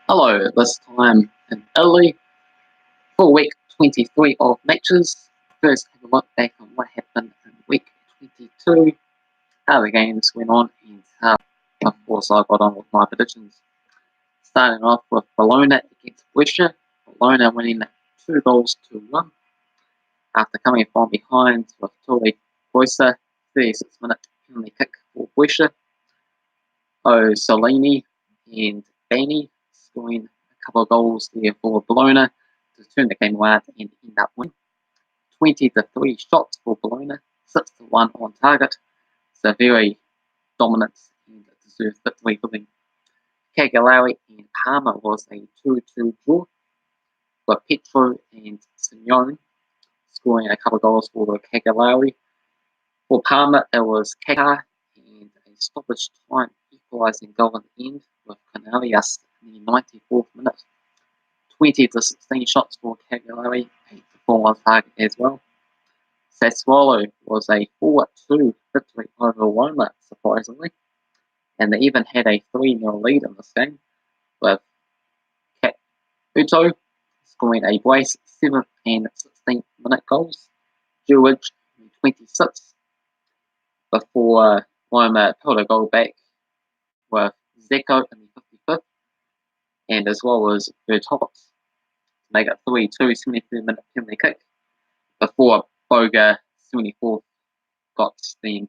Hello, this time in Italy for week 23 of matches. First, have a look back on what happened in week 22, how the games went on, and how, of course, I got on with my predictions. Starting off with Bologna against Brescia. Bologna winning 2-1 after coming from behind with Torino 36-minute penalty kick for Brescia. Solini and Bani scoring a couple of goals there for Bologna to turn the game around and end up winning. 20-3 shots for Bologna, 6-1 on target. So very dominant and deserved victory for them. Cagilari and Parma was a 2-2 draw, with Petro and Simeone scoring a couple of goals for Cagilari. For Parma, it was Kaka and a stoppage time equalising goal at the end with Cornelius in the 94th minute. 20-16 shots for Cagilari, 8-4 on target as well. Sassuolo was a 4-2 victory over Roma, surprisingly, and they even had a 3-0 lead in this game, with Uto scoring a brace 7th and 16th minute goals, George in 26th, before Roma pulled a goal back with Zeko in the 55th, and as well as Vertot to make it 3-2 73-minute penalty kick, before Boga 74th got them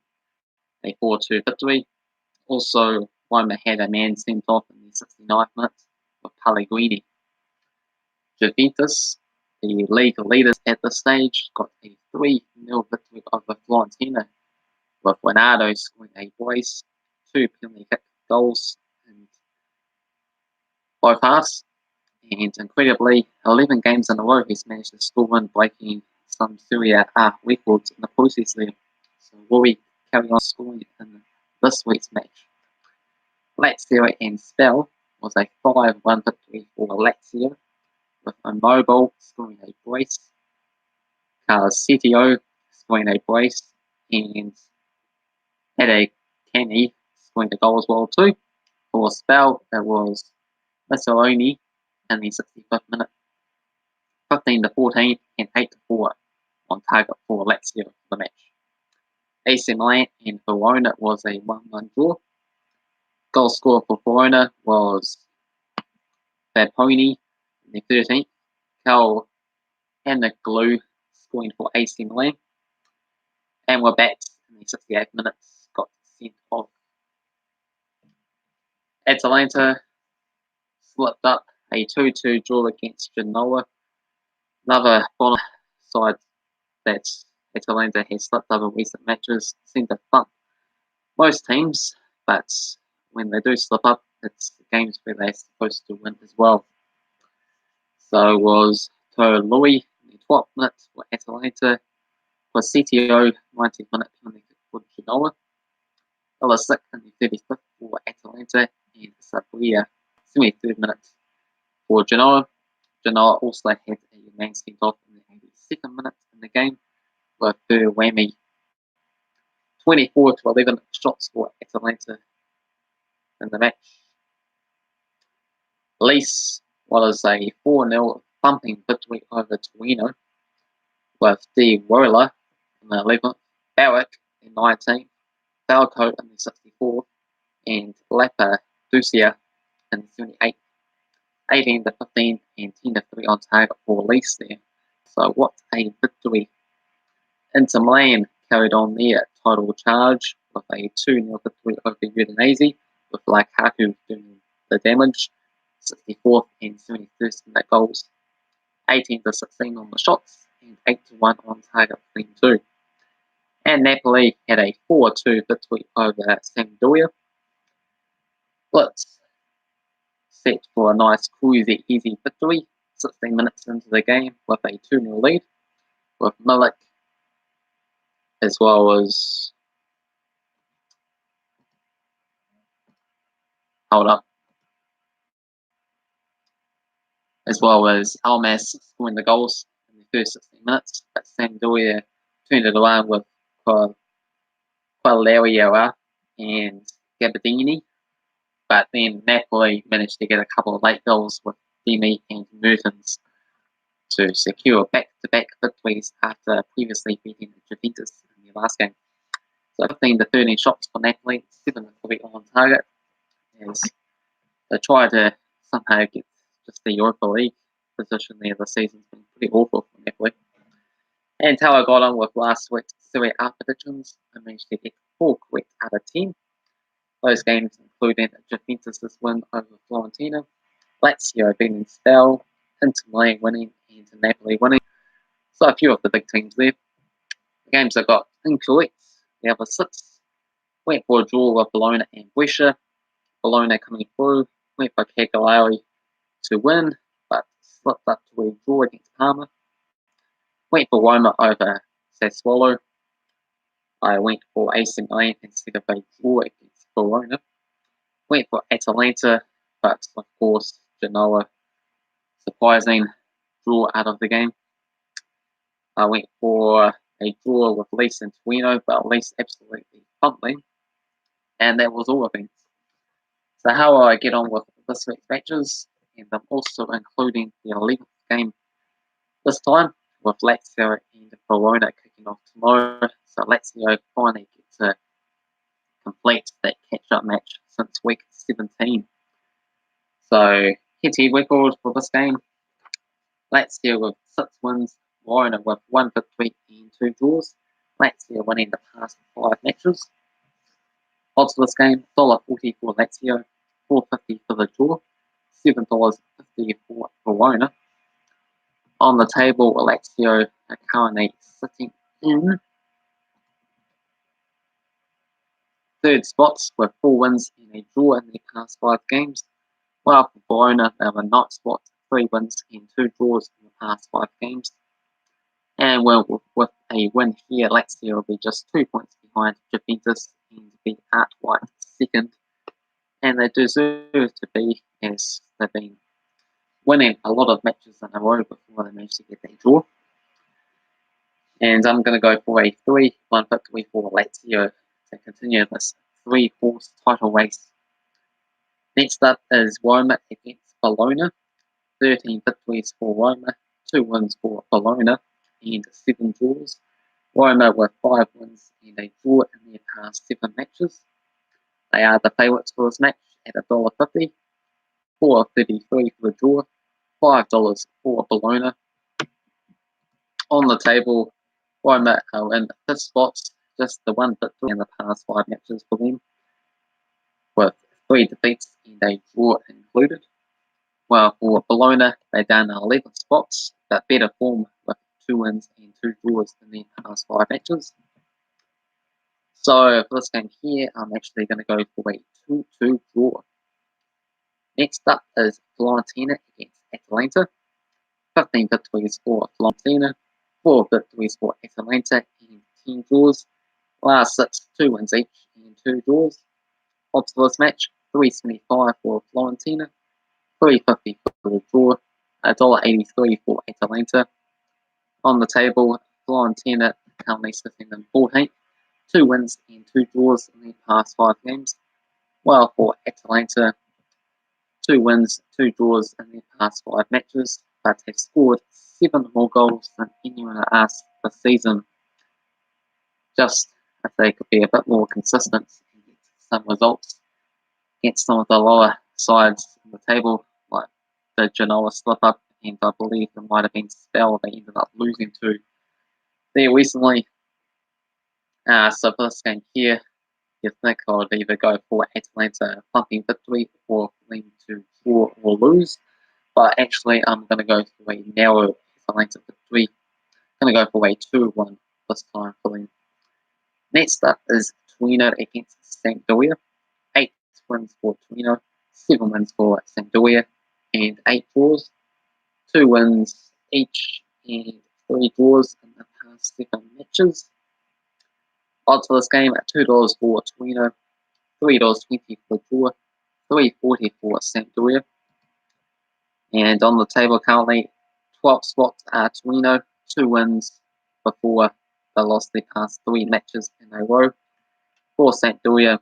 a 4-2 victory. Also, Roma had a man sent off in the 69th minute with Pellegrini. Juventus, the league leaders at this stage, got a 3-0 victory over Fiorentina, with Ronaldo scoring a brace, 2 penalty kick goals in both halves, and incredibly, 11 games in a row he's managed to score one, breaking some Serie A records in the process there. So will we carry on scoring in this week's match? Lazio and Spal was a 5-1 victory for Lazio, with Immobile scoring a brace, Calcetio scoring a brace, and Adekani scoring a goal as well too. For Spal, it was Mussolini in the 65th minute, 15-14 and 8-4 on target for Lazio for the match. AC Milan and Verona was a 1-1 draw. Goal scorer for Verona was Vaponi in the 13th. Cal Hanaglu scoring for AC Milan. And Wabat in the 68th minute got sent off. Atalanta slipped up a 2-2 draw against Genoa. Another bonus side that Atalanta has slipped up in recent matches. Seem to thump most teams, but when they do slip up, it's games where they're supposed to win as well. So it was Louis in the 12th minute for Atalanta, CTO 90th minute penalty for Genoa, Ilicic in the 35th for Atalanta, and Sampdoria 73rd minute for Genoa. Genoa also had a man sent off in the 82nd minute in the game with her whammy. 24-11 shots for Atalanta in the match. Leece was a 4-0 thumping victory over Torino, with De Rolla in the 11th, Barrick in 19th, Falco in the 64th, and Lapa Ducia in the 78th. 18-15 and 10-3 on target for Leece there. So what a victory. Inter Milan carried on their title charge with a 2-0 victory over Udinese, with Lukaku doing the damage. 64th and 71st minute goals. 18-16 on the shots and 8-1 on target for them too. And Napoli had a 4-2 victory over Sampdoria. Blitz set for a nice, cruisy, easy victory. 16 minutes into the game with a 2-0 lead, with Milik as well as Almas scoring the goals in the first 16 minutes. But Sampdoria turned it around with Quagliarella and Gabardini but then Napoli managed to get a couple of late goals with Demi and Mertens to secure back-to-back victories after previously beating Juventus in their last game. So 15 to 13 shots for Napoli, 7 to 3 on target, as they try to somehow get just the Europa League position there this season's been pretty awful for Napoli. And how I got on with last week's Serie A predictions, I managed to get 4 correct out of 10. Those games including Juventus' win over Fiorentina, Lazio beating Spal, Intermilan winning, and Napoli winning. So a few of the big teams there. The games I got incorrect, the other 6, went for a draw with Bologna and Brescia. Bologna coming through, went for Cagilari to win, but slipped up to a draw against Parma. Went for Roma over Sassuolo. I went for AC Milan instead of a draw against Verona. Went for Atalanta, but of course Genoa, surprising draw out of the game. I went for a draw with Leece and Torino, but Leece absolutely pumped them. And that was all of them. So how will I get on with this week's matches? And I'm also including the 11th game this time, with Lazio and Verona kicking off tomorrow. So Lazio finally get to complete that catch-up match since week 17. So head-to-head record for this game, Lazio with 6 wins, Verona with 1 victory and 2 draws. Lazio winning the past 5 matches. Odds for this game, $1.40 for Lazio, $4.50 for the draw, $7.50 for Verona. On the table, Lazio are currently sitting in 3rd spots with 4 wins and a draw in their past 5 games. While for Verona, they have a 9th spot, 3 wins and 2 draws in the past 5 games. And with a win here, Lazio will be just 2 points behind Juventus and be outright 2nd. And they deserve to be, as they've been winning a lot of matches in a row before they managed to get that draw. And I'm going to go for a 3-1 victory for Lazio to continue this 3-horse title race. Next up is Roma against Bologna. 13 victories for Roma, 2 wins for Bologna, and 7 draws. Roma with 5 wins and a draw in their past 7 matches. They are the favourites for this match at $1.50, $4.33 for the draw, $5 for Bologna. On the table, Roma are in 5th spots, just the 1 victory in the past 5 matches for them, with 3 defeats and a draw included. While for Bologna, they're down 11 spots, but better form with 2 wins and 2 draws in their past 5 matches. So for this game here, I'm actually going to go for a 2-2 draw. Next up is Fiorentina against Atalanta. 15 victories for Fiorentina, 4 victories for Atalanta, and 10 draws. Last 6, 2 wins each and 2 draws. Odds for this match, $3.75 for Fiorentina, $3.50 for the draw, $1.83 for Atalanta. On the table, Fiorentina currently sitting in 14th, 2 wins and 2 draws in their past 5 games. While for Atalanta, 2 wins, 2 draws in their past 5 matches, but have scored 7 more goals than anyone else this season. Just if they could be a bit more consistent and get some results against some of the lower sides on the table, like the Genoa slip up, and I believe it might have been Spal they ended up losing to there recently. So for this game here, you think I would either go for Atalanta pumping victory or for them to draw or lose. But actually, I'm going to go for a narrow Atalanta victory. I'm going to go for a 2-1 this time for them. Next up is Torino against Sampdoria. 8 wins for Torino, 7 wins for Sampdoria, and 8 draws. 2 wins each and 3 draws in the past 7 matches. Odds for this game at $2 for Torino, $3.20 for draw, $3.40 for Sampdoria. And on the table currently, 12 spots are Torino, 2 wins before they lost their past 3 matches in a row. For Sampdoria,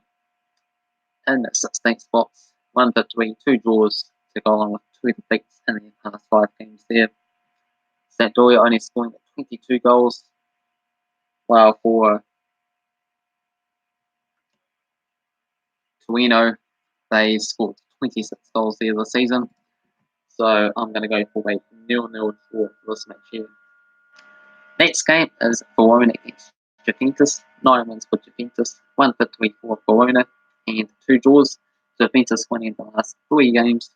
in 16 spots, 1 victory, 2 draws to go along with 2 defeats in the past 5 games there. Sampdoria only scoring 22 goals, while for Torino, they scored 26 goals there this season. So I'm going to go for a 0-0 draw for this match here. Next game is Verona against Juventus. 9 wins for Juventus, 1 victory for Verona, and 2 draws. Juventus winning the last 3 games.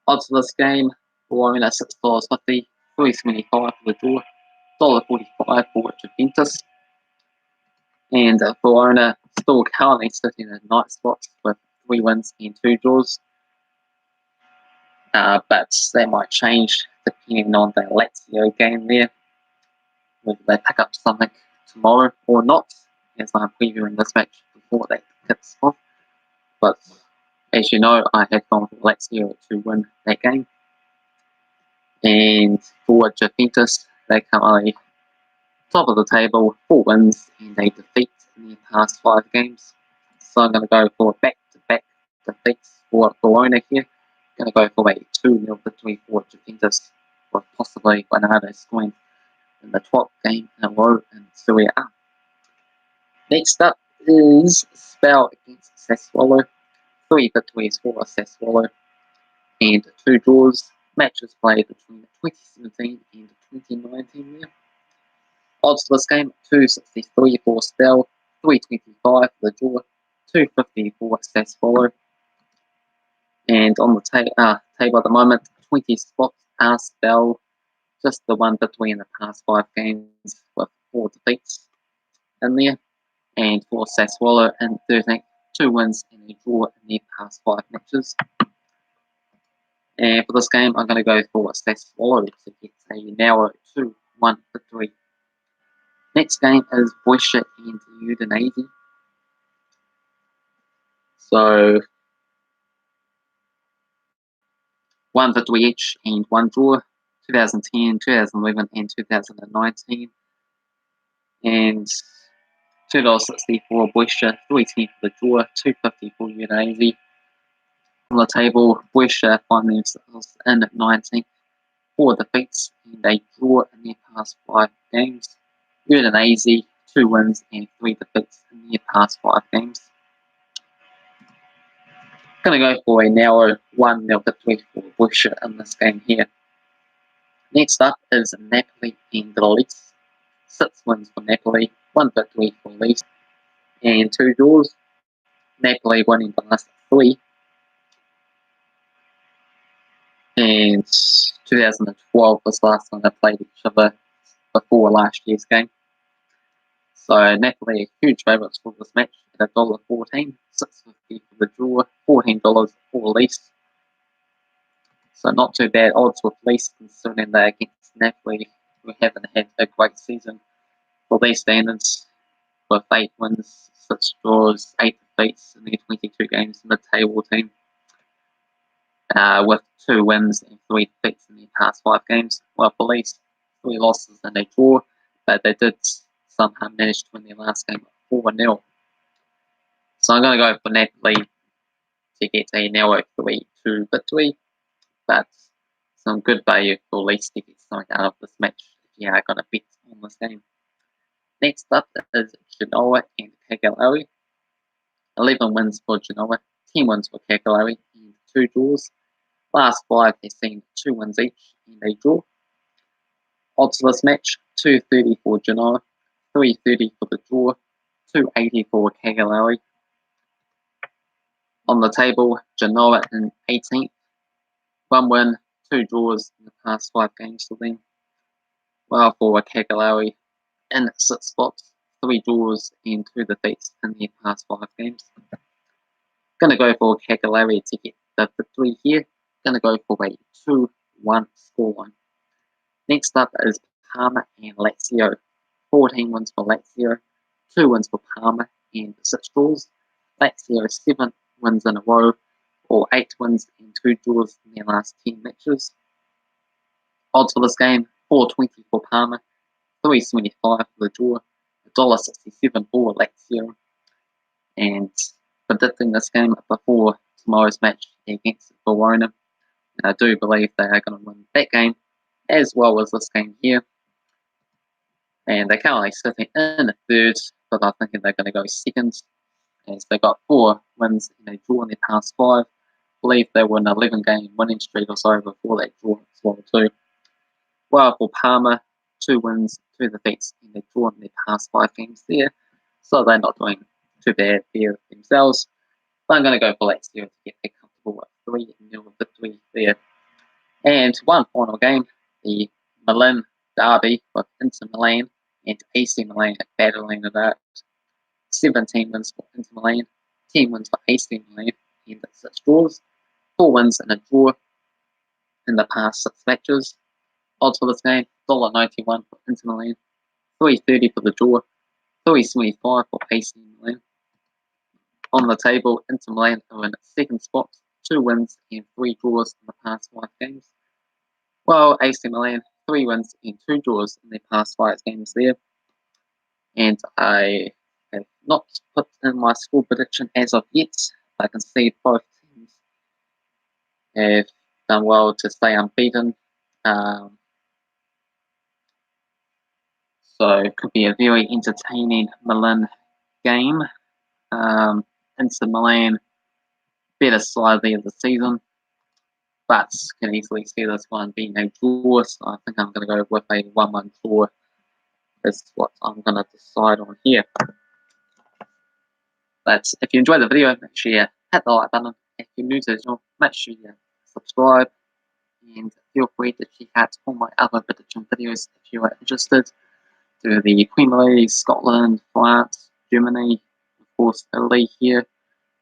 Odds for this game: Verona $6.50, $3.75 for the draw, $1.45 for Juventus. And Verona still currently sitting in 9th spots with 3 wins and 2 draws. But that might change depending on the Lazio game there. Whether they pick up something tomorrow or not, as I'm previewing this match before that kicks off. But as you know, I had gone for Lazio to win that game. And for Juventus, they currently top of the table, 4 wins and a defeat in their past 5 games. So I'm going to go for back-to-back defeats for Bologna here. I'm going to go for a 2-0 victory for Juventus, with possibly Ronaldo scoring in the 12th game in a row in Serie A. Next up is Spal against Sassuolo. 3 victories for Sassuolo and 2 draws. Matches played between 2017 and 2019 there. Odds for this game: 2.63 for Spal, 3.25 for the draw, 2.50 for Sassuolo. And on the table at the moment, 20 spots are Spal, just the 1 victory in the past 5 games with 4 defeats in there. And for Sassuolo in 13th, 2 wins and a draw in their past 5 matches. And for this game, I'm going to go for Sassuolo to get a narrow 2-1 victory. Next game is Brescia and Udinese. So 1 victory each and 1 draw. 2010, 2011, and 2019. And $2.60 for Brescia, $3.10 for the draw, $2.50 for Udinese. On the table, Brescia find themselves in 19th, 4 defeats and a draw in their past 5 games. Udinese, 2 wins and 3 defeats in their past 5 games. Going to go for a narrow 1-0 victory for Brescia in this game here. Next up is Napoli and Leece. 6 wins for Napoli, 1 victory for Leece, and 2 draws. Napoli winning the last 3. And 2012 was the last time they played each other before last year's game. So Napoli are huge favourites for this match at $1.14, $6.50 for the draw, $14 for Leece. So not too bad odds with Leece, considering they're against Napoli, who haven't had a great season for their standards, with 8 wins, 6 draws, 8 defeats in their 22 games in the table team. With 2 wins and 3 defeats in their past 5 games. Well, for Leece, 3 losses and a draw, but they did somehow manage to win their last game 4-0. So I'm going to go for Napoli to get a narrow 3-2 victory, but some good value for Leece to get something out of this match if you are going to bet on this game. Next up is Genoa and Cagilari. 11 wins for Genoa, 10 wins for Cagilari, and 2 draws. Last 5 has seen 2 wins each and a draw. Odds for this match: 2.30 for Genoa, 3.30 for the draw, 2.80 for Cagilari. On the table, Genoa in 18th, 1 win, 2 draws in the past 5 games for them. While for Cagilari in 6th spots, 3 draws and 2 defeats in their past 5 games. Going to go for Cagilari to get the victory here. Going to go for a 2-1 scoreline. Next up is Parma and Lazio. 14 wins for Lazio, 2 wins for Parma, and 6 draws. Lazio 7 wins in a row, or 8 wins and 2 draws in their last 10 matches. Odds for this game: 4.20 for Parma, 3.75 for the draw, $1.67 for Lazio. And predicting this game before tomorrow's match against Verona. And I do believe they are going to win that game as well as this game here. And they're currently sitting in the third, but I think they're going to go second, as they got 4 wins and a draw in their past 5. I believe they were an 11-game winning streak or so before that draw as well too. Well, for Parma, 2 wins, 2 defeats, and they draw in their past 5 games there, so they're not doing too bad there themselves. But I'm going to go for Lazio to get a comfortable 3-0 victory there. And one final game, the Milan derby with Inter Milan and AC Milan battling it out. 17 wins for Inter Milan, 10 wins for AC Milan, and 6 draws. 4 wins and a draw in the past 6 matches. Odds for this game, $1.91 for Inter Milan, $3.30 for the draw, $3.75 for AC Milan. On the table, Inter Milan are in 2nd spot, 2 wins and 3 draws in the past 5 games. While AC Milan, 3 wins and 2 draws in their past 5 games there. And I have not put in my score prediction as of yet. I can see both teams have done well to stay unbeaten. So it could be a very entertaining Milan game. Inter Milan, better side of the season, but can easily see this one being a draw. So I think I'm going to go with a 1-1 draw. That's what I'm going to decide on here. But if you enjoyed the video, make sure you hit the like button. If you're new to the channel, make sure you subscribe. And feel free to check out all my other prediction videos if you are interested. To the Premier League, Scotland, France, Germany, of course Italy here,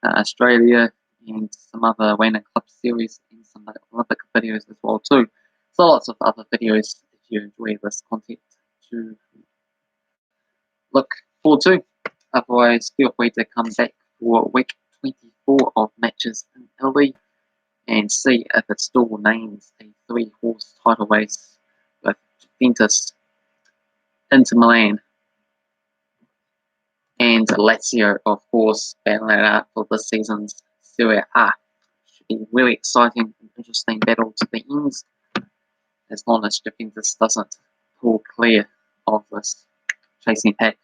Australia, and some other random club series and some Olympic videos as well too. So lots of other videos if you enjoy this content to look forward to. Otherwise, feel free to come back for week 24 of matches in Italy and see if it still remains a 3-horse title race with Juventus, Inter Milan, and Lazio, of course, battling it out for this season's Serie A. Should be really exciting and interesting battle to the end, as long as Juventus doesn't pull clear of this chasing pack.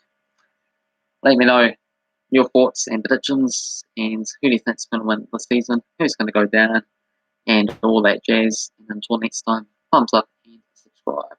Let me know your thoughts and predictions, and who do you think's going to win this season, who's going to go down, and all that jazz. And until next time, thumbs up and subscribe.